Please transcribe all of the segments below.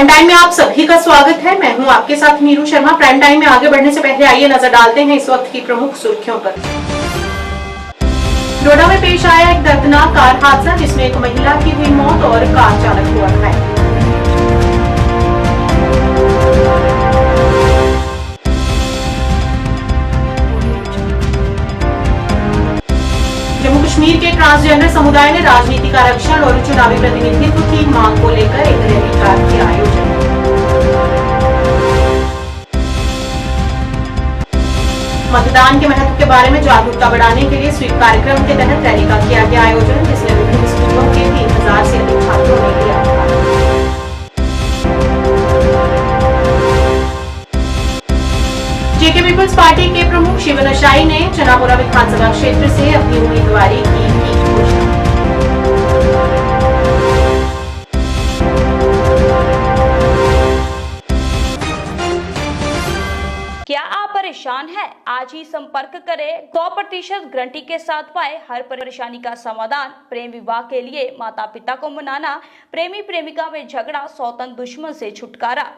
Prime time में आप सभी का स्वागत है। मैं हूं आपके साथ नीरू शर्मा। प्राइम टाइम में आगे बढ़ने से पहले आइए नजर डालते हैं इस वक्त की प्रमुख सुर्खियों पर। डोडा में पेश आया एक दर्दनाक कार हादसा जिसमें एक महिला की हुई मौत और कार चालक हुआ घायल। जम्मू कश्मीर के ट्रांसजेंडर समुदाय ने राजनीतिक आरक्षण और चुनावी प्रतिनिधित्व की मांग को लेकर एक रैली का किया आयोजन। मतदान के महत्व के बारे में जागरूकता बढ़ाने के लिए स्वीप कार्यक्रम के तहत रैली का किया गया आयोजन, जिसमें विभिन्न स्कूलों के 3000 से अधिक छात्रों ने लिया भाग। जेके पीपल्स पार्टी के प्रमुख शिव नशाई ने चनापुरा विधानसभा क्षेत्र से अपनी उम्मीदवारी की घोषणा। क्या आप परेशान हैं? आज ही संपर्क करें। 100% गारंटी के साथ पाए हर परेशानी का समाधान। प्रेम विवाह के लिए माता पिता को मनाना, प्रेमी प्रेमिका में झगड़ा, सौतन दुश्मन से छुटकारा,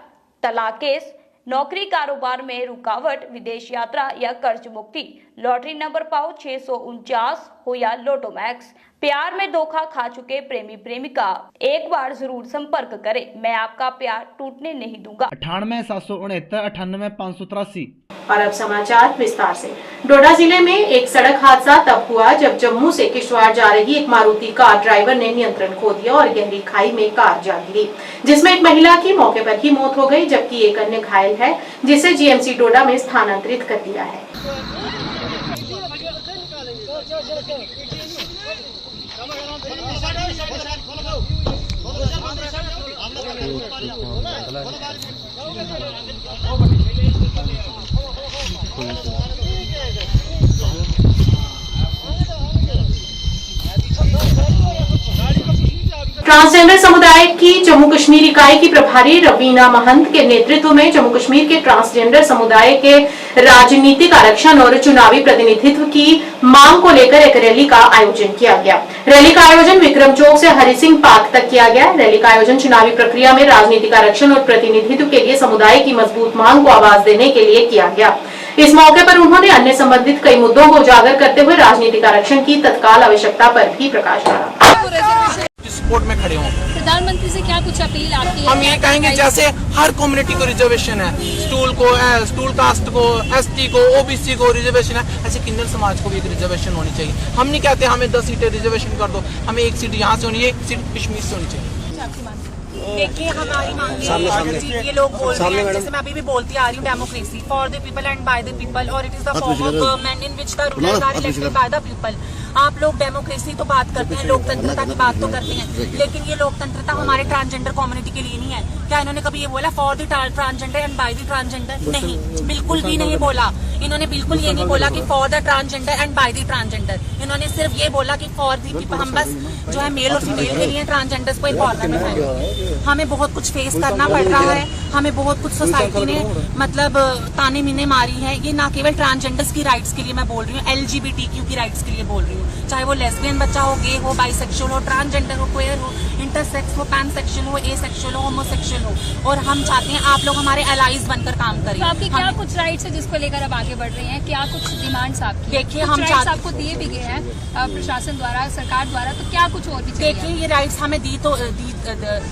तलाक केस, नौकरी कारोबार में रुकावट, विदेश यात्रा या कर्ज मुक्ति, लॉटरी नंबर पाओ 649 हो या लोटो मैक्स, प्यार में धोखा खा चुके प्रेमी प्रेमिका, एक बार जरूर संपर्क करें। मैं आपका प्यार टूटने नहीं दूंगा। 98 769 98 583। और अब समाचार विस्तार से। डोडा जिले में एक सड़क हादसा तब हुआ जब जम्मू से किश्तवाड़ जा रही एक मारुति कार ड्राइवर ने नियंत्रण खो दिया और गहरी खाई में कार जा गिरी, जिसमें एक महिला की मौके पर ही मौत हो गई, जबकि एक अन्य घायल है, जिसे जीएमसी डोडा में स्थानांतरित कर दिया है। ट्रांसजेंडर समुदाय की जम्मू कश्मीर इकाई की प्रभारी रवीना महंत के नेतृत्व में जम्मू कश्मीर के ट्रांसजेंडर समुदाय के राजनीतिक आरक्षण और चुनावी प्रतिनिधित्व की मांग को लेकर एक रैली का आयोजन किया गया। रैली का आयोजन विक्रम चौक से हरि सिंह पार्क तक किया गया। रैली का आयोजन चुनावी प्रक्रिया में राजनीतिक आरक्षण और प्रतिनिधित्व के लिए समुदाय की मजबूत मांग को आवाज देने के लिए किया गया। इस मौके पर उन्होंने अन्य संबंधित कई मुद्दों को उजागर करते हुए राजनीतिक आरक्षण की तत्काल आवश्यकता पर भी प्रकाश डाला। सपोर्ट में खड़े हों। प्रधानमंत्री से क्या कुछ अपील आपकी? हम ये कहेंगे जैसे हर कम्युनिटी को रिजर्वेशन है, स्टूल कास्ट को, एसटी को, ओबीसी को रिजर्वेशन है, ऐसे किन्नर समाज को भी एक रिजर्वेशन होनी चाहिए। हम नहीं कहते हमें 10 सीटें रिजर्वेशन कर दो, हमें 1 सीट यहाँ से होनी है, 1 सीट कश्मीर से होनी चाहिए। देखिए हमारी मांग ये लोग बोल रहे हैं, जैसे मैं अभी भी बोलती आ रही हूँ, democracy for the people and by the people, और it is the form of government in which the rulers are elected by the people. आप लोग डेमोक्रेसी तो बात करते हैं, लोकतंत्रता की बात तो करते हैं, लेकिन ये लोकतंत्रता हमारे ट्रांसजेंडर कम्युनिटी के लिए नहीं है। क्या इन्होंने कभी ये बोला for the transgender and by the transgender? नहीं, बिल्कुल भी नहीं बोला। इन्होंने बिल्कुल ये नहीं बोला कि for the transgender and by the transgender. इन्होंने सिर्फ ये बोला कि फॉर द पीपल। हम बस जो है मेल और फीमेल के लिए ट्रांसजेंडर्स को इम्पोर्टेंट है। हमें बहुत कुछ फेस करना पड़ रहा है, हमें बहुत कुछ सोसाइटी ने मतलब ताने मीने मारी है। ये ना केवल ट्रांसजेंडर्स की राइट्स के लिए मैं बोल रही हूँ, LGBTQ की राइट्स के लिए बोल रही हूँ, चाहे वो लेस्बियन बच्चा हो, गे हो, बाइसेक्सुअल हो, ट्रांसजेंडर हो, क्वेयर हो, इंटरसेक्स हो, पैनसेक्सुअल हो, एसेक्सुअल हो, होमोसेक्सुअल हो, और हम चाहते हैं आप लोग हमारे एलाइज बनकर काम करें। तो आपके क्या कुछ राइट्स है जिसको लेकर अब आगे बढ़ रही हैं? क्या कुछ डिमांड्स आपकी? देखिए हम आपको दिए भी गए हैं प्रशासन द्वारा, सरकार द्वारा, तो क्या कुछ और भी चाहिए? देखिए ये राइट्स हमें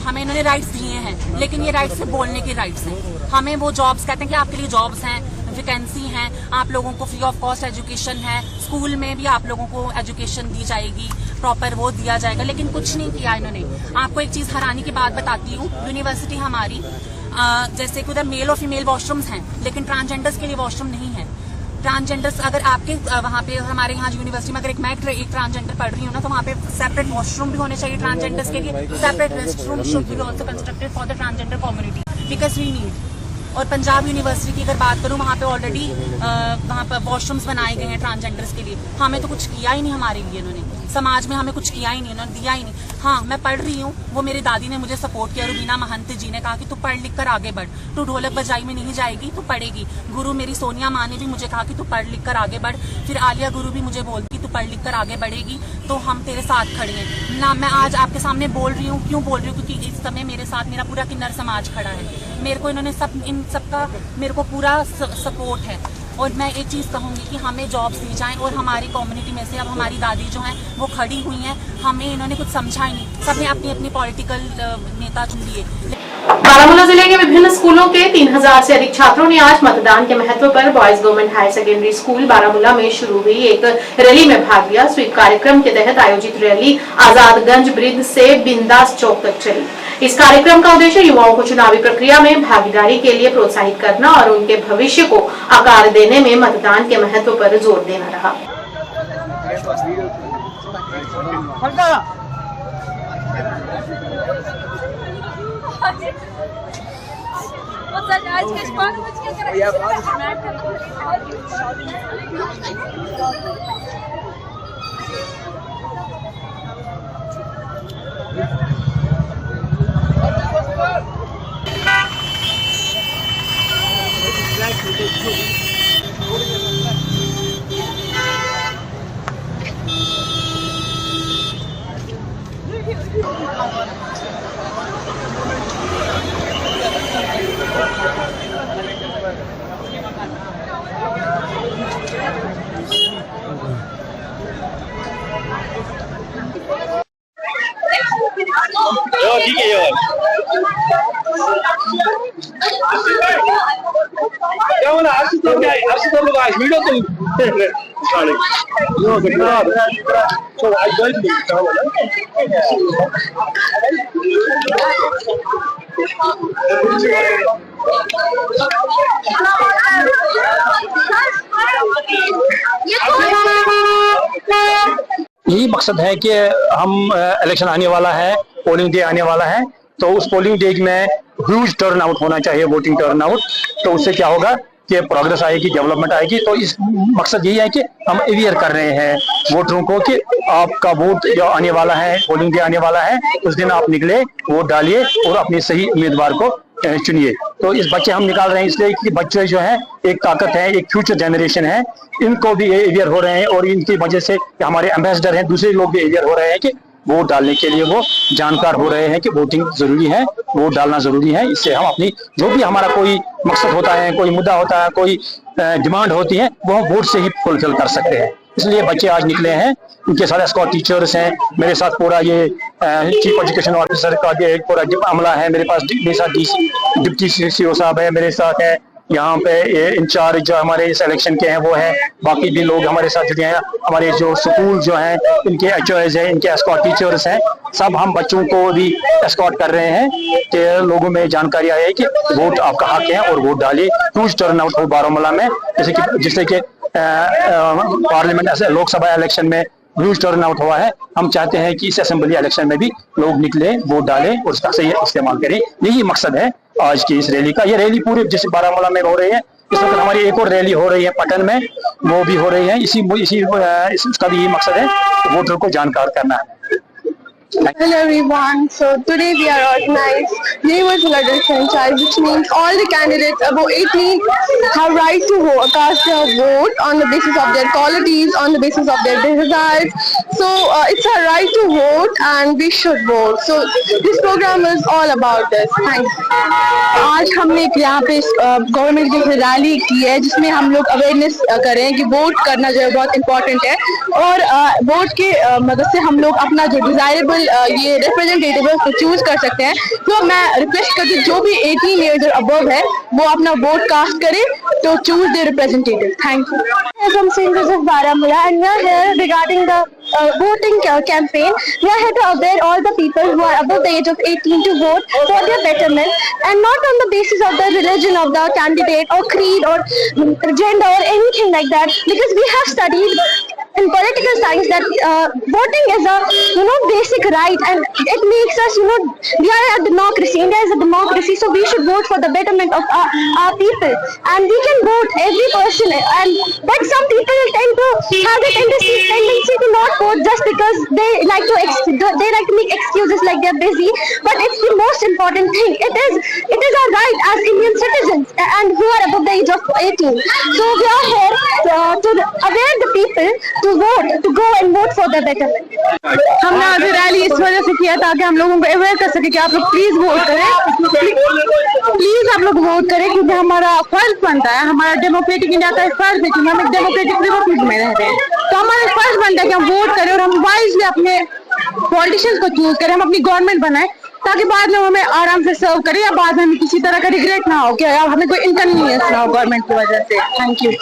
हमें इन्होंने राइट्स दिए हैं, लेकिन ये राइट्स सिर्फ बोलने के राइट्स हैं। हमें वो जॉब्स कहते हैं कि आपके लिए जॉब्स हैं, वैकेंसी हैं, आप लोगों को फ्री ऑफ कॉस्ट एजुकेशन है, स्कूल में भी आप लोगों को एजुकेशन दी जाएगी, प्रॉपर वो दिया जाएगा, लेकिन कुछ नहीं किया इन्होंने। आपको एक चीज हैरानी की बात बताती हूँ, यूनिवर्सिटी हमारी जैसे कि उधर मेल और फीमेल वॉशरूम्स हैं, लेकिन ट्रांसजेंडर्स के लिए वॉशरूम नहीं है। ट्रांसजेंडर्स अगर आपके वहाँ पे हमारे यहाँ यूनिवर्सिटी में अगर मैं एक ट्रांसजेंडर पढ़ रही हूँ ना, तो वहाँ पे सेपरेट वॉशरूम भी होने चाहिए ट्रांसजेंडर्स के लिए, separate restroom should be also constructed for the transgender community because we need. और पंजाब यूनिवर्सिटी की अगर बात करूँ, वहाँ पे ऑलरेडी वहाँ पर वॉशरूम्स बनाए गए हैं ट्रांसजेंडर्स के लिए। हमें तो कुछ किया ही नहीं हमारे लिए इन्होंने। समाज में हमें कुछ किया ही नहीं, उन्होंने दिया ही नहीं। हाँ, मैं पढ़ रही हूँ, वो मेरी दादी ने मुझे सपोर्ट किया, रुबीना महंत जी ने कहा कि तू पढ़ लिख कर आगे बढ़, तू ढोलक बजाई में नहीं जाएगी, तू पढ़ेगी। गुरु मेरी सोनिया माँ ने भी मुझे कहा कि तू पढ़ लिख कर आगे बढ़। फिर आलिया गुरु भी मुझे बोलती तू पढ़ लिख कर आगे बढ़ेगी तो हम तेरे साथ खड़े हैं ना। मैं आज आपके सामने बोल रही हूँ, क्यों बोल रही हूँ? क्योंकि इस समय मेरे साथ मेरा पूरा किन्नर समाज खड़ा है। मेरे को इन्होंने इन सबका मेरे को पूरा सपोर्ट है। और मैं एक चीज़ कहूँगी कि हमें जॉब्स दी जाएं, और हमारी कम्युनिटी में से अब हमारी दादी जो हैं वो खड़ी हुई हैं, हमें इन्होंने कुछ समझा ही नहीं। सबने अपनी अपनी पॉलिटिकल नेता चुन लिए। बारामूला जिले के विभिन्न स्कूलों के 3000 से अधिक छात्रों ने आज मतदान के महत्व पर boys government higher secondary school Baramulla में शुरू हुई एक रैली में भाग लिया। स्वीप कार्यक्रम के तहत आयोजित रैली आजादगंज ब्रिज से बिंदास चौक तक चली। इस कार्यक्रम का उद्देश्य युवाओं को चुनावी प्रक्रिया में भागीदारी के लिए प्रोत्साहित करना और उनके भविष्य को आकार देने में मतदान के महत्व पर जोर देना रहा। ठीक है यार क्या बोला आपसे तो लोग आज वीडियो तो आज गए क्या बोला यही मकसद है कि हम इलेक्शन आने वाला है, पोलिंग डे आने वाला है, तो उस पोलिंग डे में ह्यूज टर्न आउट होना चाहिए, वोटिंग टर्न आउट। तो उससे क्या होगा कि प्रोग्रेस आएगी, डेवलपमेंट आएगी। तो इस मकसद यही है कि हम अवेयर कर रहे हैं वोटरों को कि आपका वोट जो आने वाला है, पोलिंग डे आने वाला है, उस दिन आप निकले, वोट डालिए और अपने सही उम्मीदवार को चुनिए। तो इस बच्चे हम निकाल रहे हैं इसलिए कि बच्चे जो है एक ताकत है, एक फ्यूचर जनरेशन है, इनको भी अवेयर हो रहे हैं और इनकी वजह से हमारे एम्बेसडर हैं, दूसरे लोग भी अवेयर हो रहे हैं कि वोट डालने के लिए वो जानकार हो रहे हैं कि वोटिंग जरूरी है, वोट डालना जरूरी है। इससे हम अपनी जो भी हमारा कोई मकसद होता है, कोई मुद्दा होता है, कोई डिमांड होती है, वो हम वोट से ही फुलफिल कर सकते हैं। इसलिए बच्चे आज निकले हैं, उनके साथ एस्कॉर्ट टीचर्स हैं, मेरे साथ पूरा ये चीफ एजुकेशन ऑफिसर का ये पूरा अमला है, मेरे पास मेरे साथ डिप्टी सीओ साहब है, मेरे साथ है यहाँ पे इंचार्ज जो हमारे इस इलेक्शन के हैं वो है, बाकी भी लोग हमारे साथ जुड़े हैं, हमारे जो स्कूल जो हैं इनके एचओएस हैं, इनके एस्कॉर्ट टीचर्स हैं, सब हम बच्चों को भी एस्कॉर्ट कर रहे हैं कि लोगों में जानकारी आए कि वोट आपका हक है और वोट डालिए। ह्यूज टर्न आउट हो बारामूला में, जिससे कि पार्लियामेंट लोकसभा इलेक्शन में ह्यूज टर्न आउट हुआ है। हम चाहते हैं कि इस असेंबली इलेक्शन में भी लोग निकले, वोट डालें और उसका सही इस्तेमाल करें। यही मकसद है आज की इस रैली का। ये रैली पूरे जैसे बारामूला में हो रही है, इस वक्त हमारी एक और रैली हो रही है पटन में, वो भी हो रही है। इसका भी यही मकसद है वोटर को जानकार करना है। Hello everyone, so today we are organized Universal Adult Franchise, which means all the candidates above 18 have right to vote, cast their vote on the basis of their qualities, on the basis of their desires. So it's our right to vote and we should vote. So this program is all about this. Thanks. आज हमने यहाँ पे government की rally की है जिसमें हम लोग अवेयरनेस कर रहे हैं कि वोट करना जो है बहुत इम्पोर्टेंट है और वोट के मदद से हम लोग अपना जो डिजायरेबल ये रिप्रेजेंटेटिव को चूज कर सकते हैं। तो मैं रिक्वेस्ट करती हूँ जो भी 18 ईयर्स और अबव है वो अपना वोट कास्ट करे तो choose the representative. Thank you. From St. Joseph Baramulla, and we are here regarding the voting campaign. We are here to aware all the people who are above the age of 18 to vote for their betterment, and not on the basis of the religion of the candidate or creed or gender or anything like that. Because we have studied in political science that voting is a basic the right, and it makes us, we are a democracy. India is a democracy, so we should vote for the betterment of our people. And we can vote every person, but some people tend to have the tendency to not vote just because they like to make excuses like they're busy. But it's the most important thing. It is our right as Indian citizens and who are above the age of 18. So we are here to aware the people to vote, to go and vote for the betterment. हमने आज rally इस वजह से किया ताकि हम लोगों को अवेयर कर सके कि आप लोग प्लीज वोट करें, प्लीज आप लोग वोट करें, क्योंकि हमारा फर्ज बनता है, हमारा डेमोक्रेटिक इंडिया का फर्ज है, क्योंकि हम एक डेमोक्रेटिक रिपब्लिक में रह रहे हैं, तो हमारा फर्ज बनता है कि हम वोट करें और हम वाइजली अपने पॉलिटिशियंस को चूज करें, हम अपनी गवर्नमेंट बनाएं ताकि बाद में हमें आराम से सर्व करें या बाद में हमें किसी तरह का रिग्रेट ना हो कि हमें कोई इनकन्वीनियंस ना हो गवर्नमेंट की वजह से। Thank you.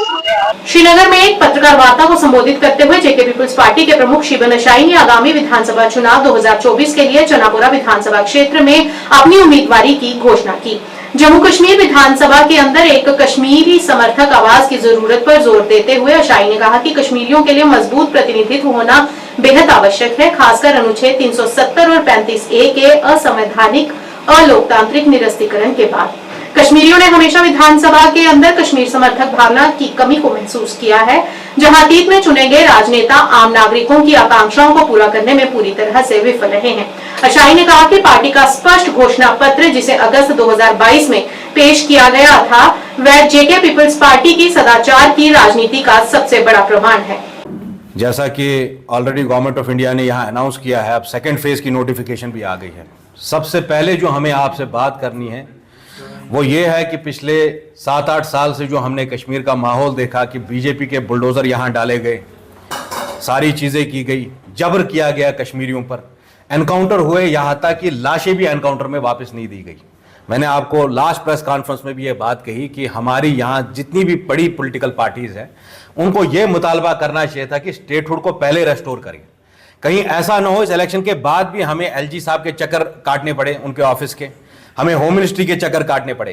श्रीनगर में एक पत्रकार वार्ता को संबोधित करते हुए जेके पीपल्स पार्टी के प्रमुख शिबन अशाई ने आगामी विधानसभा चुनाव 2024 के लिए चनापुरा विधानसभा क्षेत्र में अपनी उम्मीदवारी की घोषणा की। जम्मू कश्मीर विधानसभा के अंदर एक कश्मीरी समर्थक आवाज की जरूरत पर जोर देते हुए अशाई ने कहा कि कश्मीरियों के लिए मजबूत प्रतिनिधित्व होना बेहद आवश्यक है, खासकर अनुच्छेद 370 और 35A के असंवैधानिक अलोकतांत्रिक निरस्तीकरण के बाद। कश्मीरियों ने हमेशा विधानसभा के अंदर कश्मीर समर्थक भावना की कमी को महसूस किया है, जहां अतीत में चुने गए राजनेता आम नागरिकों की आकांक्षाओं को पूरा करने में पूरी तरह से विफल रहे हैं। अशाई ने कहा कि पार्टी का स्पष्ट घोषणा पत्र जिसे अगस्त 2022 में पेश किया गया था, वह जेके पीपल्स पार्टी की सदाचार की राजनीति का सबसे बड़ा प्रमाण है। जैसा कि ऑलरेडी गवर्नमेंट ऑफ इंडिया ने यहाँ अनाउंस किया है, अब सेकेंड फेज की नोटिफिकेशन भी आ गई है। सबसे पहले जो हमें आपसे बात करनी है वो ये है कि पिछले 7-8 साल से जो हमने कश्मीर का माहौल देखा कि बीजेपी के बुलडोजर यहाँ डाले गए, सारी चीज़ें की गई, जबर किया गया कश्मीरियों पर, एनकाउंटर हुए, यहाँ तक कि लाशें भी एनकाउंटर में वापस नहीं दी गई। मैंने आपको लास्ट प्रेस कॉन्फ्रेंस में भी ये बात कही कि हमारी यहाँ जितनी भी बड़ी पॉलिटिकल पार्टीज हैं उनको ये मुतालबा करना चाहिए था कि स्टेटहुड को पहले रेस्टोर करें। कहीं ऐसा ना हो इस इलेक्शन के बाद भी हमें एलजी साहब के चक्कर काटने पड़े, उनके ऑफिस के, हमें होम मिनिस्ट्री के चक्कर काटने पड़े।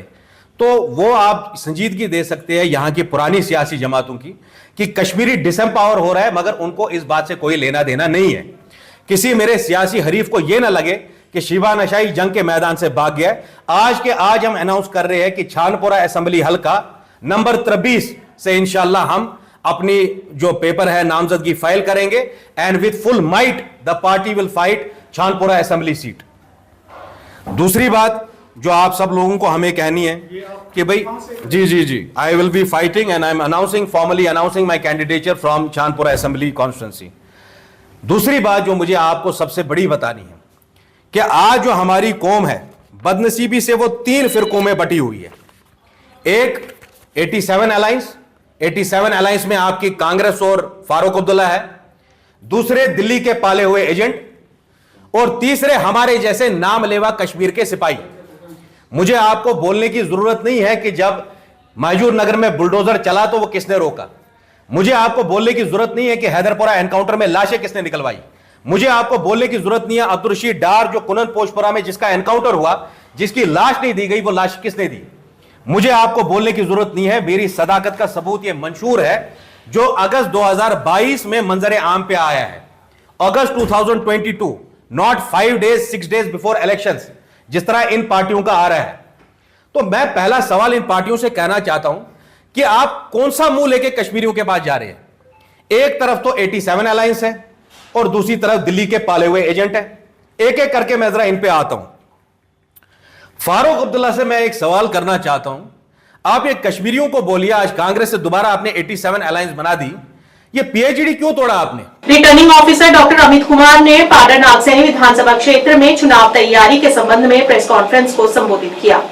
तो वो आप संजीदगी दे सकते हैं यहाँ की पुरानी सियासी जमातों की कि कश्मीरी डिसएम्पावर हो रहा है, मगर उनको इस बात से कोई लेना देना नहीं है। किसी मेरे सियासी हरीफ को यह ना लगे कि शिबान अशाई जंग के मैदान से भाग गया। आज के आज हम अनाउंस कर रहे हैं कि छानपुरा असेंबली हल्का नंबर 23 से इंशाल्लाह हम अपनी जो पेपर है नामजदगी फाइल करेंगे and with full might the party will fight Chhanpura assembly seat. दूसरी बात जो आप सब लोगों को हमें कहनी है कि भाई जी I will be fighting and I am announcing formally announcing my candidature from Chhanpura assembly constituency. दूसरी बात जो मुझे आपको सबसे बड़ी बतानी है कि आज जो हमारी कौम है बदनसीबी से वो 3 फिरकों में बटी हुई है। एक 87 अलायंस, 87 अलायंस में आपकी कांग्रेस और फारूक अब्दुल्ला है, दूसरे दिल्ली के पाले हुए एजेंट, और तीसरे हमारे जैसे नामलेवा कश्मीर के सिपाही। मुझे आपको बोलने की जरूरत नहीं है कि जब मायूर नगर में बुलडोजर चला तो वो किसने रोका। मुझे आपको बोलने की जरूरत नहीं है कि हैदरपुरा एनकाउंटर में लाशें किसने निकलवाई। मुझे आपको बोलने की जरूरत नहीं है अब्दुल रशीद डार जो कुनन पोशपुरा में जिसका एनकाउंटर हुआ, जिसकी लाश नहीं दी गई, वो लाश किसने दी। मुझे आपको बोलने की जरूरत नहीं है, मेरी सदाकत का सबूत ये मंशूर है जो अगस्त 2022 में मंजर आम पे आया है। अगस्त 2022, not 5 days 6 days before elections, जिस तरह इन पार्टियों का आ रहा है। तो मैं पहला सवाल इन पार्टियों से कहना चाहता हूं कि आप कौन सा मुंह लेके कश्मीरियों के पास जा रहे हैं। एक तरफ तो 87 अलायंस है और दूसरी तरफ दिल्ली के पाले हुए एजेंट है। एक एक करके मैं जरा इन पे आता हूं। फारूक अब्दुल्ला से मैं एक सवाल करना चाहता हूं, आप ये कश्मीरियों को बोलिए आज कांग्रेस से दोबारा आपने 87 अलायंस बना दी, ये पीएचडी क्यों तोड़ा आपने। Returning officer doctor Amit Kumar ने पाडर नागसैनी विधानसभा क्षेत्र में चुनाव तैयारी के संबंध में प्रेस कॉन्फ्रेंस को संबोधित किया।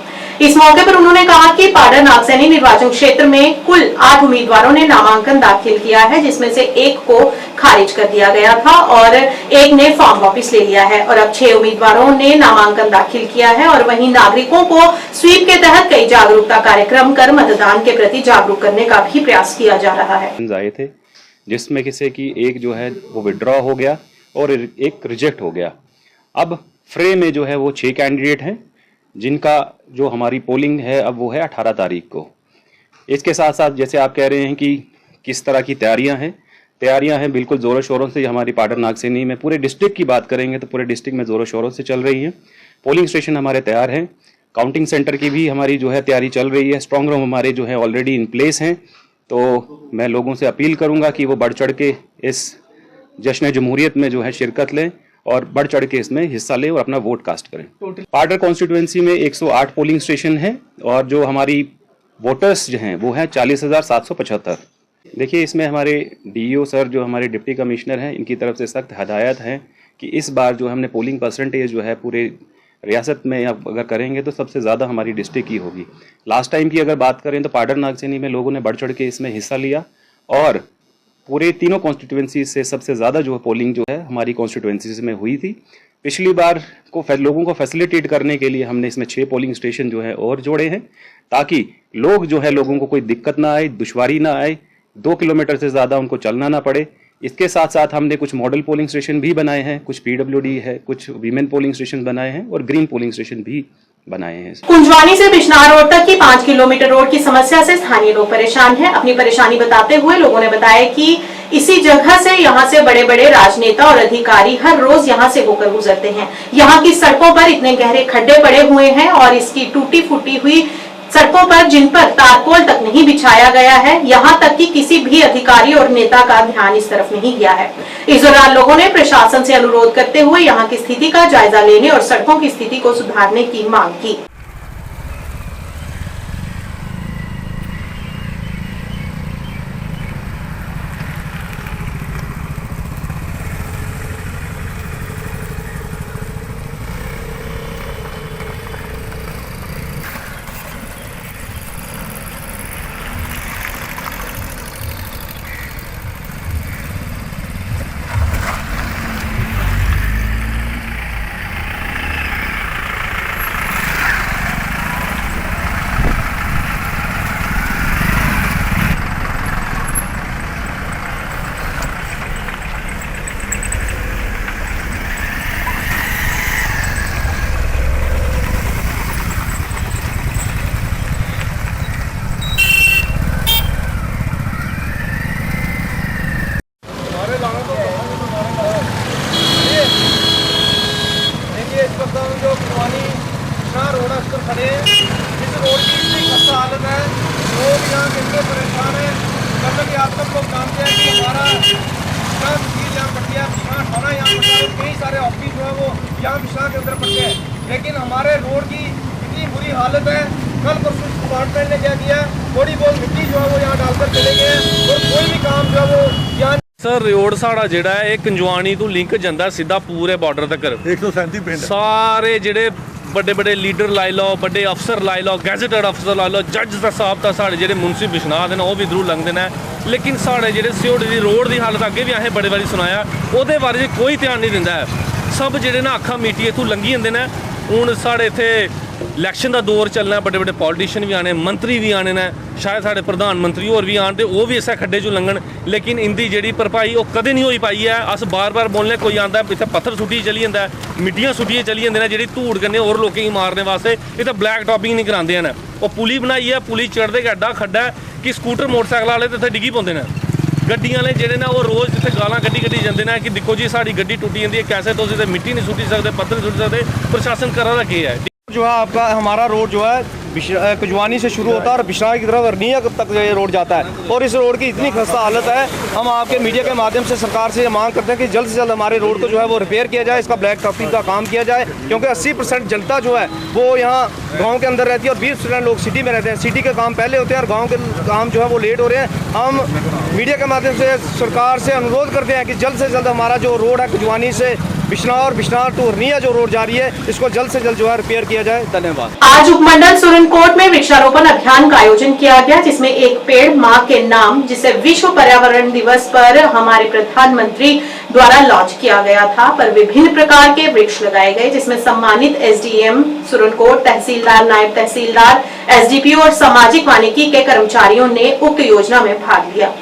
इस मौके पर उन्होंने कहा कि पाडर नागसैनी निर्वाचन क्षेत्र में कुल 8 उम्मीदवारों ने नामांकन दाखिल किया है, जिसमें से एक को खारिज कर दिया गया था और एक ने फॉर्म वापस ले लिया है, और अब 6 उम्मीदवारों ने नामांकन दाखिल किया है। और वहीं नागरिकों को स्वीप के तहत कई जागरूकता कार्यक्रम कर मतदान के प्रति जागरूक करने का भी प्रयास किया जा रहा है। आए थे जिसमें किसी की एक जो है वो विड्रॉ हो गया और एक रिजेक्ट हो गया। अब फ्रे में जो है वो 6 कैंडिडेट हैं जिनका जो हमारी पोलिंग है अब वो है 18 तारीख को। इसके साथ साथ जैसे आप कह रहे हैं कि किस तरह की तैयारियां हैं, तैयारियां हैं बिल्कुल ज़ोरों शोरों से। हमारी पाडर नागसेनी में पूरे डिस्ट्रिक्ट की बात करेंगे तो पूरे डिस्ट्रिक्ट में ज़ोरों शोरों से चल रही है। पोलिंग स्टेशन हमारे तैयार हैं, काउंटिंग सेंटर की भी हमारी जो है तैयारी चल रही है, स्ट्रॉन्ग रूम हमारे जो है ऑलरेडी इन प्लेस हैं। तो मैं लोगों से अपील करूंगा कि वो बढ़ चढ़ के इस जश्न जमहूरियत में जो है शिरकत लें और बढ़ चढ़ के इसमें हिस्सा लें और अपना वोट कास्ट करें। पाडर कॉन्स्टिट्यूएंसी में 108 पोलिंग स्टेशन हैं और जो हमारी वोटर्स जो हैं वो हैं 40,775। देखिए, इसमें हमारे डीईओ सर जो हमारे डिप्टी कमिश्नर हैं, इनकी तरफ से सख्त हदायत है कि इस बार जो हमने पोलिंग परसेंटेज जो है पूरे रियासत में अगर करेंगे तो सबसे ज़्यादा हमारी डिस्ट्रिक्ट की होगी। लास्ट टाइम की अगर बात करें तो पाडर नागसेनी में लोगों ने बढ़ चढ़ के इसमें हिस्सा लिया और पूरे तीनों कॉन्स्टिट्यूएंसी से सबसे ज़्यादा जो पोलिंग जो है हमारी कॉन्स्टिट्यूएंसी में हुई थी। पिछली बार को लोगों को फैसिलिटेट करने के लिए हमने इसमें 6 पोलिंग स्टेशन जो है और जोड़े हैं, ताकि लोग जो है लोगों को कोई दिक्कत ना आए, दुश्वारी ना आए, 2 किलोमीटर से ज़्यादा उनको चलना ना पड़े। इसके साथ साथ हमने कुछ मॉडल पोलिंग स्टेशन भी बनाए हैं, कुछ पीडब्ल्यूडी है, कुछ वीमेन पोलिंग स्टेशन बनाए हैं और ग्रीन पोलिंग स्टेशन भी बनाए हैं। कुंजवानी से बिश्नाह रोड तक की 5 किलोमीटर रोड की समस्या से स्थानीय लोग परेशान हैं। अपनी परेशानी बताते हुए लोगों ने बताया कि इसी जगह से यहां से बड़े बड़े राजनेता और अधिकारी हर रोज यहां से होकर गुजरते हैं। यहां की सड़कों पर इतने गहरे खड्डे पड़े हुए हैं और इसकी टूटी फूटी हुई सड़कों पर जिन पर तारकोल तक नहीं बिछाया गया है, यहां तक कि किसी भी अधिकारी और नेता का ध्यान इस तरफ नहीं गया है। इस दौरान लोगों ने प्रशासन से अनुरोध करते हुए यहां की स्थिति का जायजा लेने और सड़कों की स्थिति को सुधारने की मांग की। खड़े हैं। इस रोड की इतनी खस्ता हालत है, लोग यहाँ कितने परेशान हैं। जैसे कि आप सब लोग जानते हैं कि हमारा चीज़ यहाँ पड़ती है, बिश्नाह थाना यहाँ पड़ता है, कई सारे ऑफिस जो है वो यहाँ बिश्नाह के अंदर पड़ते हैं। लेकिन हमारे रोड की इतनी बुरी हालत है, कल परसों डिपार्टमेंट ने क्या किया, थोड़ी बहुत मिट्टी जो है वो यहाँ डालकर चले गए हैं और कोई भी काम जो है वो यहाँ सर रोड साड़ा जेड़ा है ये कंजवानी तो लिंक जाता सीधा पूरे बॉर्डर तक 137 पिंड सारे जेड़े बड़े बड़े लीडर लाई लो, बड़े अफसर लाई लो, गैजेटेड अफसर लाई लो, जज दा साहब दा साढ़े जेड़े मुंशी बिश्नाह दे वो भी इधरों लंघते हैं। लेकिन साढ़े जेड़े सियोड़ दी रोड की हालत अगे भी असें बड़े बारी सुनाया, वो बारे कोई ध्यान नहीं दिंदा है। सब जेड़े ना अखा मीटी इत्थों लंघी जाते हैं। हुण साढ़े इत्थे इलैक्शन का दौर चलना, बड़े बड़े पॉलिटिशियन भी आने, मंत्री भी आने ने, शायद साढ़े प्रधानमंत्री होर भी आन, वो भी इसे खड्डे चो लंघन, लेकिन इनकी जी भरपाई वो कदे नहीं हो पाई है। अस बार बार बोलने, कोई आता इतने पत्थर सुट्टिए चली जाता है, मिट्टियां सुट्टिए चली जाते हैं, जी धूड़ कन्नै होर लोगों की मारने वास्ते इतने ब्लैक टॉपिंग नहीं कराते हैं। वो पुली बनाई है, पुली चढ़ते एडा खड्डा है कि स्कूटर मोटरसाइकिल वाले तो इतने डिग्गी पाते हैं। गड्डियां वाले जेडे ना वो रोज़ इतने गालां कड्डी जाते हैं कि देखो जी साड़ी गड्डी टुटी जाती है, कैसे तुम इतने मिट्टी नहीं सुट्टी सकते, पत्थर नहीं सुट्टी सकते। प्रशासन करा दा क्या है जो है आपका हमारा रोड जो है कुंजवानी से शुरू होता है और बिश्नाह की तरफ अरनिया तक ये रोड जाता है और इस रोड की इतनी खस्ता हालत है। हम आपके मीडिया के माध्यम से सरकार से मांग करते हैं कि जल्द से जल्द हमारे रोड को जो है वो रिपेयर किया जाए, इसका ब्लैक टॉपिंग का काम किया जाए, क्योंकि 80% जनता जो है वो यहाँ गाँव के अंदर रहती है और 20% लोग सिटी में रहते हैं। सिटी के काम पहले होते हैं और गाँव के काम जो है वो लेट हो रहे हैं। हम मीडिया के माध्यम से सरकार से अनुरोध करते हैं कि जल्द से जल्द हमारा जो रोड है कुंजवानी से बिश्नाह और बिश्नाह टू अरनिया जो रोड जा रही है, इसको जल्द से जल्द जो है रिपेयर किया जाए। धन्यवाद। आज उपमंडल सुरनकोट में वृक्षारोपण अभियान का आयोजन किया गया, जिसमें एक पेड़ मां के नाम, जिसे विश्व पर्यावरण दिवस पर हमारे प्रधानमंत्री द्वारा लॉन्च किया गया था, पर विभिन्न प्रकार के वृक्ष लगाए गए, जिसमें सम्मानित एसडीएम सुरनकोट, तहसीलदार, नायब तहसीलदार, एसडीपीओ और सामाजिक वानिकी के कर्मचारियों ने उक्त योजना में भाग लिया।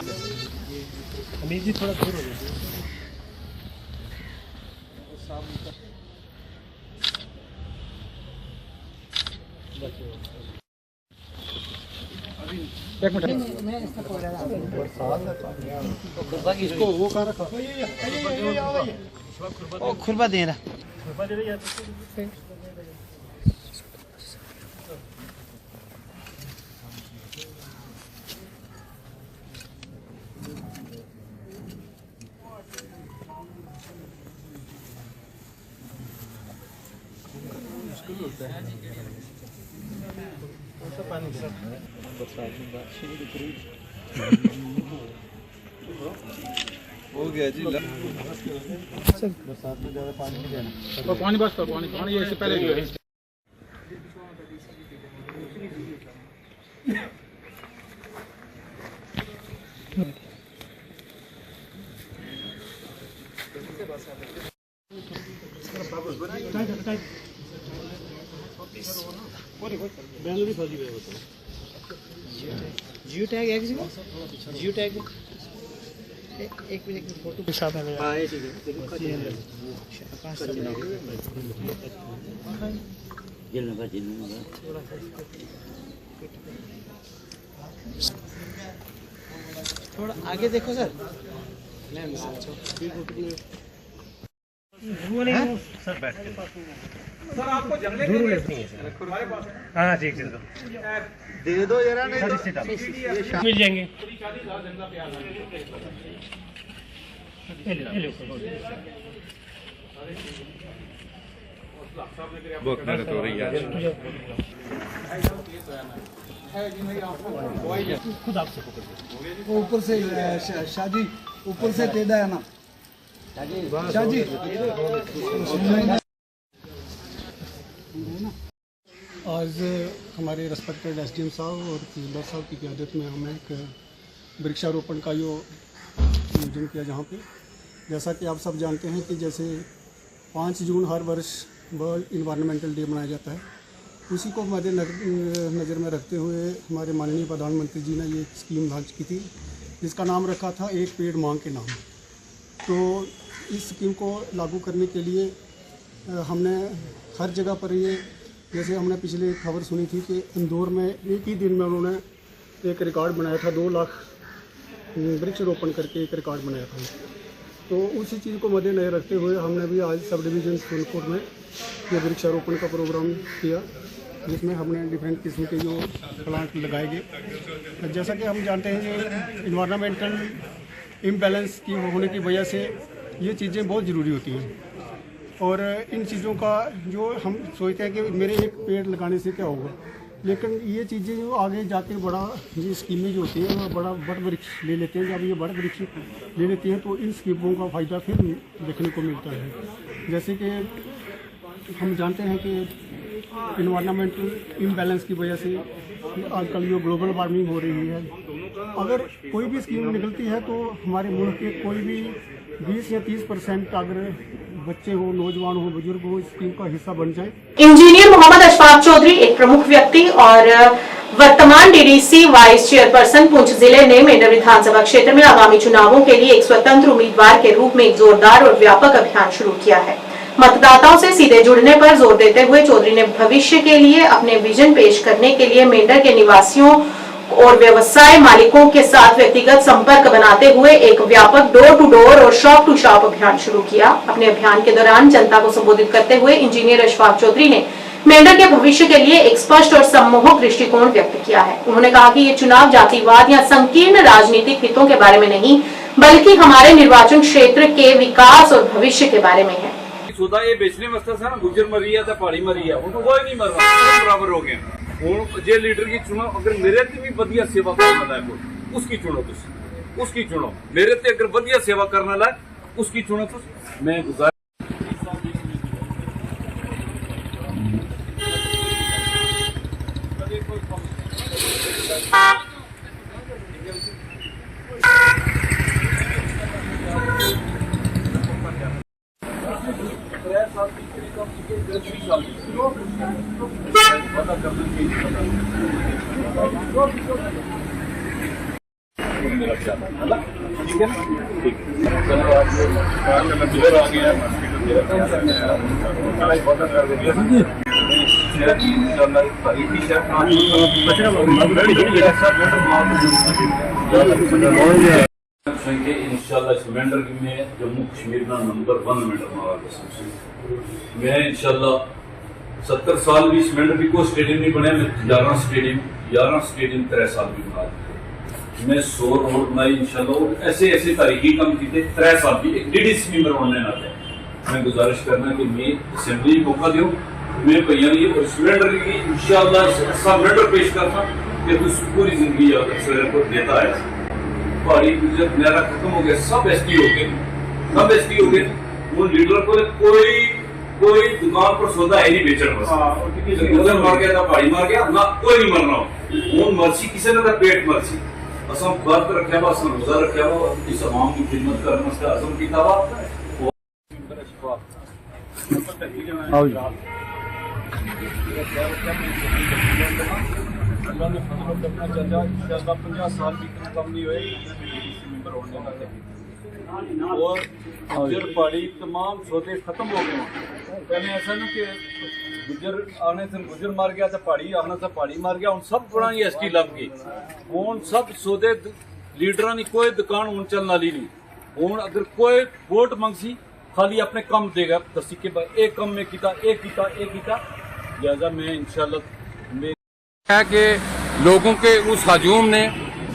खुरबा दे रहा हो गया जी बरसात में ज्यादा पानी नहीं देना पानी बस पानी ऐसे पहले जियो टैग है किसी को जियो टैग एक मिनट की फोटो के साथ में हां ये ठीक है थोड़ा आगे देखो सर सर बैठ सर आपको जंगले लेती है सर हाँ ठीक दे दो जरा नहीं तो मिल जाएंगे बहुत मेहनत हो रही है खुद आपसे पकड़ ऊपर से शादी ऊपर से टेढ़ा है ना शादी आज हमारे रेस्पेक्टेड एसडीएम साहब और तहसीलदार साहब की क़यादत में हमने एक वृक्षारोपण का आयोजन किया, जहाँ पे जैसा कि आप सब जानते हैं कि जैसे 5 जून हर वर्ष वर्ल्ड इन्वायरमेंटल डे मनाया जाता है, उसी को मद्देनज़र में रखते हुए हमारे माननीय प्रधानमंत्री जी ने ये स्कीम लॉन्च की थी, जिसका नाम रखा था एक पेड़ मांग के नाम। तो इस स्कीम को लागू करने के लिए हमने हर जगह पर ये, जैसे हमने पिछले खबर सुनी थी कि इंदौर में एक ही दिन में उन्होंने एक रिकॉर्ड बनाया था, 2 लाख वृक्ष रोपण करके एक रिकॉर्ड बनाया था। तो उसी चीज़ को मद्देनजर रखते हुए हमने भी आज सब डिवीज़न सोनपुर में ये वृक्षारोपण का प्रोग्राम किया, जिसमें हमने डिफरेंट किस्म के जो प्लांट लगाए गए। जैसा कि हम जानते हैं कि इन्वायरमेंटल इम्बैलेंस की होने की वजह से ये चीज़ें बहुत ज़रूरी होती हैं, और इन चीज़ों का जो हम सोचते हैं कि मेरे एक पेड़ लगाने से क्या होगा, लेकिन ये चीज़ें जो आगे जाके बड़ा ये स्कीमें जो होती हैं वो बड़ा बड़ वृक्ष ले लेते हैं। जब ये बड़ वृक्ष ले लेते हैं तो इन स्कीमों का फ़ायदा फिर देखने को मिलता है। जैसे कि हम जानते हैं कि इन्वायरमेंटल इम्बैलेंस की वजह से आजकल जो ग्लोबल वार्मिंग हो रही है, अगर कोई भी स्कीम निकलती है तो हमारे मुल्क के कोई भी 20 या 30% अगर बच्चे हो, नौजवान हो, बुजुर्ग हो, इस स्कीम का हिस्सा बन जाए। इंजीनियर मोहम्मद अशफाक चौधरी एक प्रमुख व्यक्ति और वर्तमान डीडीसी वाइस चेयरपर्सन पुंछ जिले ने मेंढर विधानसभा क्षेत्र में आगामी चुनावों के लिए एक स्वतंत्र उम्मीदवार के रूप में एक जोरदार और व्यापक अभियान शुरू किया है। मतदाताओं से सीधे जुड़ने पर जोर देते हुए चौधरी ने भविष्य के लिए अपने विजन पेश करने के लिए मेंढर के निवासियों और व्यवसाय मालिकों के साथ व्यक्तिगत संपर्क बनाते हुए एक व्यापक डोर टू डोर और शॉप टू शॉप अभियान शुरू किया। अपने अभियान के दौरान जनता को संबोधित करते हुए इंजीनियर अशफाक चौधरी ने मेंढर के भविष्य के लिए एक स्पष्ट और सम्मोहक दृष्टिकोण व्यक्त किया है। उन्होंने कहा कि ये चुनाव जातिवाद या संकीर्ण राजनीतिक हितों के बारे में नहीं, बल्कि हमारे निर्वाचन क्षेत्र के विकास और भविष्य के बारे में है। ये बेचने वास्ते था ना, गुजर मरी है, पहाड़ी मरी है, उनको कोई नहीं मर रहा, बराबर हो गया। जे लीडर की चुनो, अगर मेरे ते भी वधिया सेवा करना है कोई, उसकी चुनो, तुम उसकी चुनो। मेरे ते अगर वधिया सेवा करना है उसकी चुनो। तो मैं गुजार ठीक है ना, ठीक है। मेरा टी शर्ट इंशाल्लाह इस मेंढर में जम्मू कश्मीर का नंबर 1 मेंढर मारा मैं इंशाल्लाह 70 साल भी इस मेंढर भी कोई स्टेडियम नहीं बने मैं 11 स्टेडियम 3 साल भी बना दिए मैं 100 रोड बनाई इंशाल्लाह ऐसे ऐसे तारीखी काम किए 3 साल भी एक डीडीसी मेंबर होने नाते मैं गुजारिश करना कि मैं असेंबली मौका दो मैं भैया ये सिलेंडर की इंशाल्लाह ऐसा मेंढर पेश करना कि तू पूरी जिंदगी याद सिलेंडर को देता है पहाड़ी जब नया खत्म हो गया सब एसटी हो गए वो लीडर को कोई दुकान पर सौदा है नहीं बेचना बस उधर मार गया था पहाड़ी मार गया ना कोई नहीं मरना वो मर्सी किसी ने पेट मर्सी असम बात रखा हुआ असम रोजा रखा हुआ इस अवाम की खिदमत करना उसका असम की दावा अल्लाह ने फजल करना चाहता इंशाल्लाह 50 साल भी कम नहीं हुए मेंबर होने का और गुजर पहाड़ी तमाम सौदे खत्म हो गए पहले ऐसा ना कि गुजर आने से गुजर मार गया था पहाड़ी आने से पहाड़ी मार गया उन सब बड़ा ही एसटी लग गई उन सब सौदे लीडर ने कोई दुकान उन चलना ली नहीं हूँ अगर कोई वोट मंगसी खाली अपने कम देगा दसी के बाद एक कम में किया लिहाजा मैं इंशाल्लाह है कि लोगों के उस हजूम ने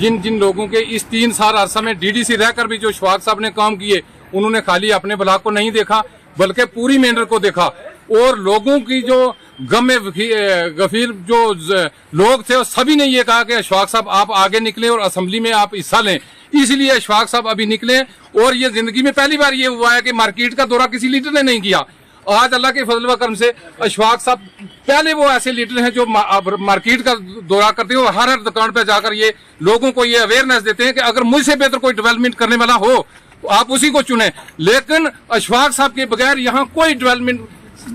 जिन लोगों के इस 3 साल अरसा में डीडीसी रहकर भी जो शफाक साहब ने काम किए उन्होंने खाली अपने ब्लॉक को नहीं देखा बल्कि पूरी मेंढर को देखा और लोगों की जो गम गफीर जो लोग थे सभी ने ये कहा कि अशफाक साहब आप आगे निकले और असेंबली में आप हिस्सा लें इसलिए अशफाक साहब अभी निकले और ये जिंदगी में पहली बार ये हुआ है कि मार्केट का दौरा किसी लीडर ने नहीं किया आज अल्लाह के फजल व करम से अशफाक साहब पहले वो ऐसे लीडर हैं जो मार्केट का दौरा करते हैं और हर दुकान पे जाकर ये लोगों को ये अवेयरनेस देते हैं कि अगर मुझसे बेहतर कोई डेवलपमेंट करने वाला हो तो आप उसी को चुने लेकिन अशफाक साहब के बगैर यहाँ कोई डेवलपमेंट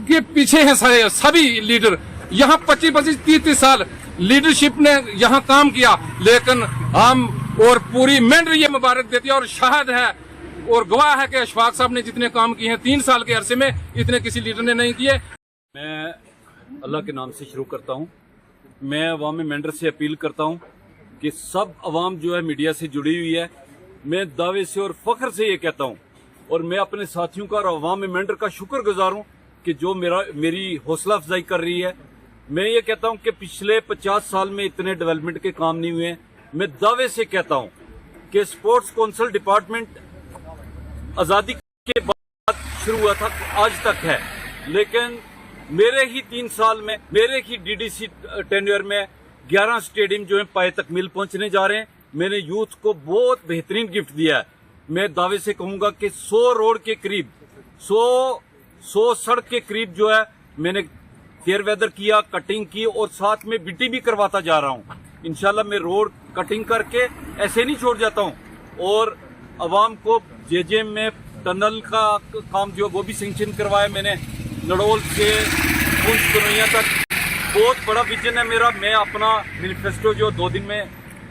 के पीछे हैं सभी लीडर यहाँ 25-30 साल लीडरशिप ने यहाँ काम किया लेकिन हम और पूरी मेंढर ये मुबारक देती है और शायद है और गवाह है कि अशफाक साहब ने जितने काम किए हैं 3 साल के अरसे में इतने किसी लीडर ने नहीं किए। मैं अल्लाह के नाम से शुरू करता हूँ मैं अवाम मेंढर से अपील करता हूँ कि सब अवाम जो है मीडिया से जुड़ी हुई है मैं दावे से और फख्र से ये कहता हूँ और मैं अपने साथियों का और अवाम मेंढर का शुक्रगुजार हूँ कि जो मेरी हौसला अफजाई कर रही है मैं ये कहता हूँ कि पिछले 50 साल में इतने डेवलपमेंट के काम नहीं हुए हैं मैं दावे से कहता हूँ कि स्पोर्ट्स काउंसिल डिपार्टमेंट आज़ादी के बाद शुरू हुआ था आज तक है लेकिन मेरे ही 3 साल में मेरे ही डीडीसी टेन्योर में 11 स्टेडियम जो है पाए तकमील पहुंचने जा रहे हैं मैंने यूथ को बहुत बेहतरीन गिफ्ट दिया है मैं दावे से कहूंगा कि 100 रोड के करीब 100 सड़क के करीब जो है मैंने फेयर वेदर किया कटिंग की और साथ में बिटी भी करवाता जा रहा हूँ इंशाल्लाह मैं रोड कटिंग करके ऐसे नहीं छोड़ जाता हूँ और अवाम को जेजे में टनल का काम जो वो भी सेंक्शन करवाया मैंने नड़ोल से पुंछ कन्हैया तक बहुत बड़ा विजन है मेरा मैं अपना मैनिफेस्टो जो 2 दिन में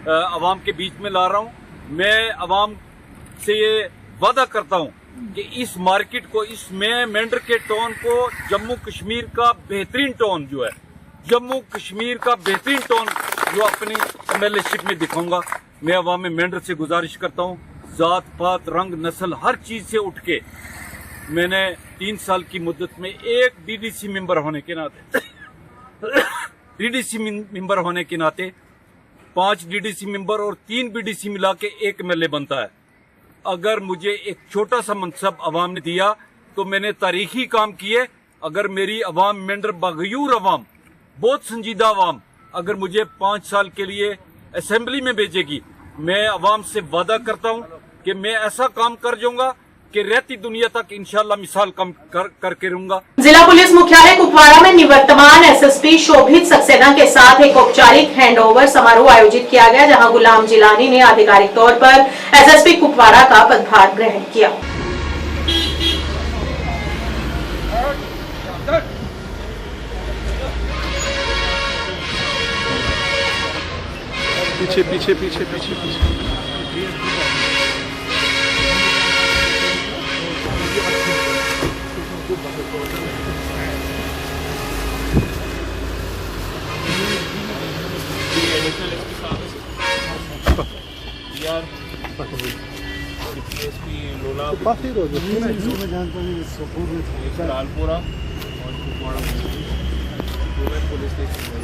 अवाम के बीच में ला रहा हूँ मैं अवाम से ये वादा करता हूँ कि इस मार्केट को इस मेंढर के टाउन को जम्मू कश्मीर का बेहतरीन टाउन जो है जम्मू कश्मीर का बेहतरीन टाउन जो अपनी एमएलएशिप में दिखाऊंगा मैं अवाम मेंढर से गुजारिश करता हूँ जात पात रंग नस्ल हर चीज से उठ के मैंने 3 साल की मुद्दत में एक डीडीसी मेंबर होने के नाते 5 डीडीसी मेंबर और 3 बीडीसी मिला के एक एमएलए बनता है अगर मुझे एक छोटा सा मनसब अवाम ने दिया तो मैंने तारीखी काम किए अगर मेरी अवाम मेंढर बागयूर अवाम बहुत संजीदा अवाम अगर मुझे 5 साल के लिए असेंबली में भेजेगी मैं अवाम से वादा करता हूं कि मैं ऐसा काम कर जाऊंगा कि रहती दुनिया तक इंशाल्लाह मिसाल कम करके रहूंगा। जिला पुलिस मुख्यालय कुपवाड़ा में निवर्तमान एसएसपी शोभित सक्सेना के साथ एक औपचारिक हैंडओवर समारोह आयोजित किया गया जहां गुलाम जिलानी ने आधिकारिक तौर पर एसएसपी कुपवाड़ा का पदभार ग्रहण किया। पीछे पीछे पीछे पीछे पीछे काफ़ी रोज लालपुरा और कुपवाड़ा पुलिस स्टेशन।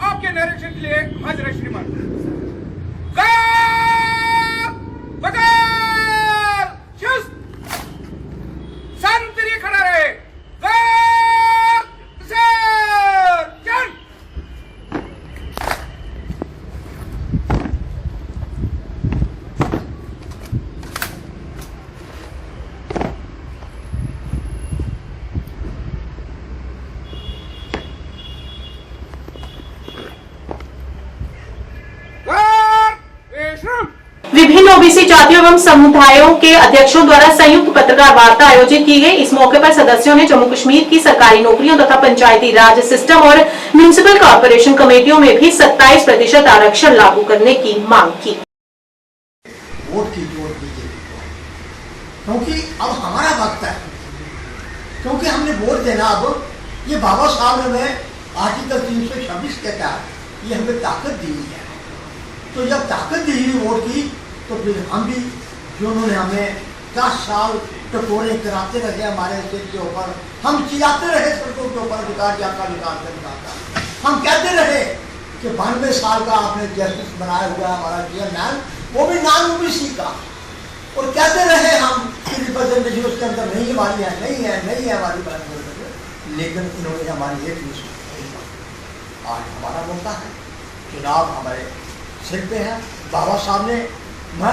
आपके नरेशन के लिए हाजिर है श्रीमान। शांति खड़ा रहे। विभिन्न ओबीसी जातियों एवं समुदायों के अध्यक्षों द्वारा संयुक्त पत्रकार वार्ता आयोजित की गई। इस मौके पर सदस्यों ने जम्मू कश्मीर की सरकारी नौकरियों तथा पंचायती राज सिस्टम और म्युनिसिपल कॉर्पोरेशन कमेटियों में भी 27% आरक्षण लागू करने की मांग की। वोट कीजिए बीजेपी को, क्योंकि अब हमारा वक्त है, क्योंकि हमने वोट देना। अब ये बाबा साहब ने आर्टिकल 326 के तहत ये हमें ताकत दी है, तो जब ताकत दी हुई वोट की तो फिर हम भी जो उन्होंने हमें 10 साल टकोरे कराते रहे हमारे सिर के ऊपर, हम चिल्लाते रहे सड़कों के ऊपर विकास जाता विकास करता। हम कहते रहे कि 92 साल का आपने जस्टिस बनाया हुआ है हमारा चेयरमैन, वो भी नॉन ओबीसी का, और कहते रहे हम कि रिप्रेजेंटेशन उसके अंदर नहीं हमारी है, नहीं है हमारी बात। लेकिन इन्होंने हमारी एक नहीं सुनी। आज हमारा मौका है, चुनाव हमारे सिर पे है। बाबा साहब ने, मैं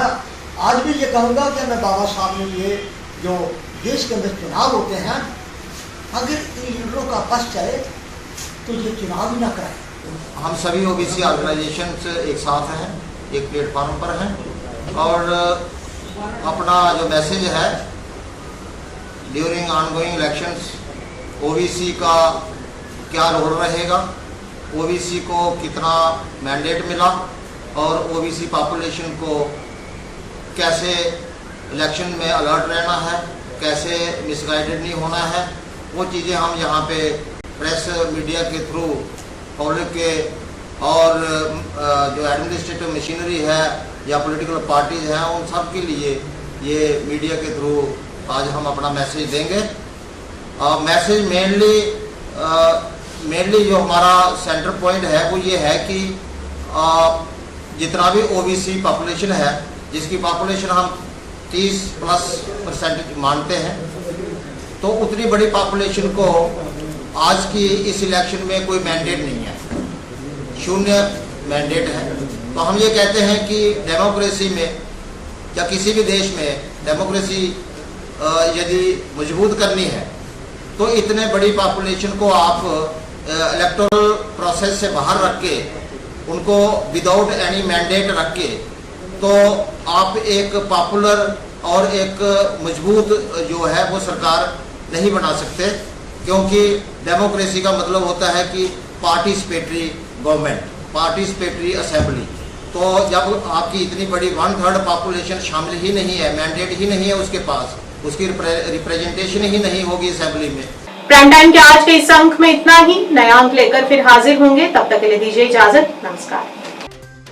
आज भी ये कहूँगा कि मैं बाबा साहब ने ये जो देश के अंदर चुनाव होते हैं, अगर इन लीडरों का बस चले तो ये चुनाव ही ना कराए। हम सभी ओबीसी ऑर्गेनाइजेशन एक साथ हैं, एक प्लेटफॉर्म पर हैं, और अपना जो मैसेज है ड्यूरिंग ऑनगोइंग इलेक्शंस, ओबीसी का क्या रोल रहेगा, ओबीसी को कितना मैंडेट मिला और ओबीसी पॉपुलेशन को कैसे इलेक्शन में अलर्ट रहना है, कैसे मिसगाइडेड नहीं होना है, वो चीज़ें हम यहाँ पे प्रेस मीडिया के थ्रू, पब्लिक के और जो एडमिनिस्ट्रेटिव मशीनरी है या पॉलिटिकल पार्टीज हैं, उन सब के लिए ये मीडिया के थ्रू आज हम अपना मैसेज देंगे। मैसेज मेनली जो हमारा सेंटर पॉइंट है वो ये है कि जितना भी ओबीसी पॉपुलेशन है, जिसकी पॉपुलेशन हम 30+% मानते हैं, तो उतनी बड़ी पॉपुलेशन को आज की इस इलेक्शन में कोई मैंडेट नहीं है, शून्य मैंडेट है। तो हम ये कहते हैं कि डेमोक्रेसी में या किसी भी देश में डेमोक्रेसी यदि मजबूत करनी है तो इतने बड़ी पॉपुलेशन को आप इलेक्टोरल प्रोसेस से बाहर रख के, उनको विदाउट एनी मैंडेट रख के, तो आप एक पॉपुलर और एक मजबूत जो है वो सरकार नहीं बना सकते, क्योंकि डेमोक्रेसी का मतलब होता है कि पार्टिसिपेटरी गवर्नमेंट, पार्टिसिपेटरी असेंबली। तो जब आपकी इतनी बड़ी 1/3 पॉपुलेशन शामिल ही नहीं है, मैंडेट ही नहीं है उसके पास, उसकी रिप्रेजेंटेशन ही नहीं होगी असेंबली में। प्राइम टाइम के आज के इस अंक में इतना ही। नया अंक लेकर फिर हाजिर होंगे, तब तक के लिए दीजिए इजाजत। नमस्कार।